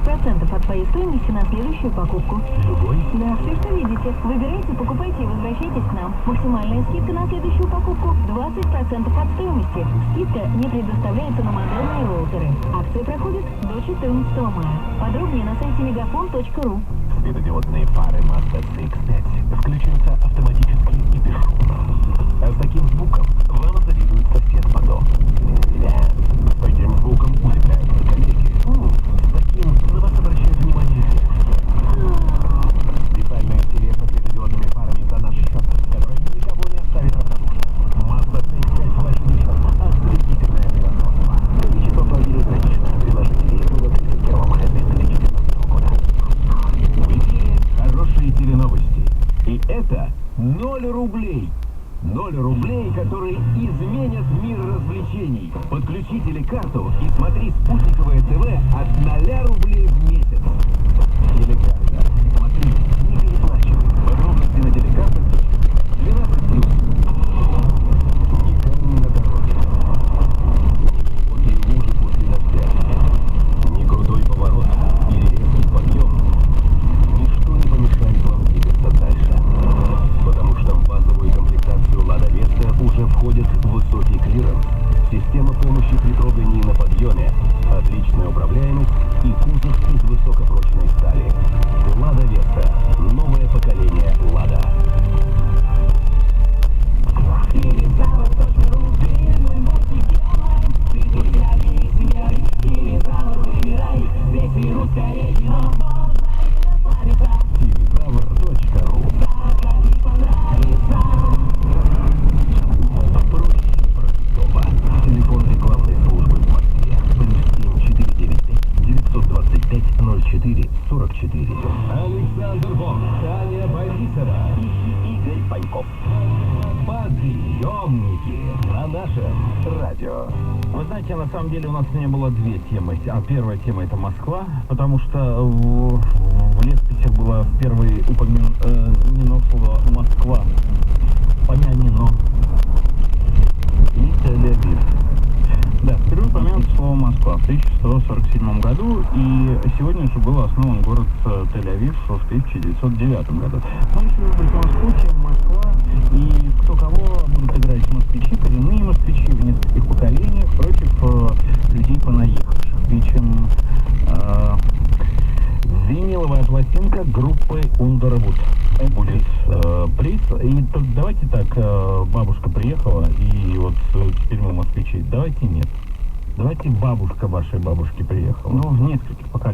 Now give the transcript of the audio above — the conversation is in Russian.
20% от своей стоимости на следующую покупку. Любой? Да, все, что видите. Выбирайте, покупайте и возвращайтесь к нам. Максимальная скидка на следующую покупку 20% от стоимости. Скидка не предоставляется на модемные роутеры. Акция проходит до 14 мая. Подробнее на сайте megafon.ru. Светодиодные фары Mazda CX-5 включаются автоматически и бесшумно. А с таким звуком вам завидует сосед по дому. С таким звуком удивляются коллеги. С таким на вас обращает внимание специальная серия со светодиодными фарами за наш счет, которая никого не оставит равнодушным. Mazda CX-5 ваш вечер. Ослепительное превосходство. Количество платили ограничено. Предложение действует до 31 мая 2014 года. В эфире хорошие теленовости. И это 0 рублей. 0 рублей, которые изменят мир развлечений. Подключи телекарту и смотри спутниковое ТВ от 0 рублей в месяц. Телекарта. Смотри, не переплачивай. Подробности на телекарта.12+. Ни камни на дороге. Ни глубокие лужи после дождя. Ни крутой поворот или резкий подъем. Ничто не помешает вам двигаться дальше. Потому что в базовую комплектацию Lada Vesta уже входит высокий клиренс, система помощи при трогании на подъеме, отличная управляемость и кузов из высокопрочной стали. Lada Vesta. Новое поколение Lada. Телефон рекламной службы в Москве. +7 495 925 04 44. Александр Бог, Таня Борисова и Игорь Паньков. Подъемники на нашем радио. Вы знаете, на самом деле у нас сегодня было две темы. Первая тема — это Москва, потому что в летописях было впервые упомянено слово Москва. Помянено. И Тель-Авив. Да, впервые упомянуто слово Москва в 1147 году, и сегодня же был основан город Тель-Авив в 1909 году. Мы решили выбрать Москву, чем Москва, и кто кого будут играть москвичи, коренные москвичи в нескольких поколениях против людей понаехавших. И чем виниловая пластинка группы Underwood будет приз. И давайте так, бабушка приехала, и вот теперь мы москвичи. Давайте нет. Давайте бабушка вашей бабушки приехала. Ну, в нескольких поколениях.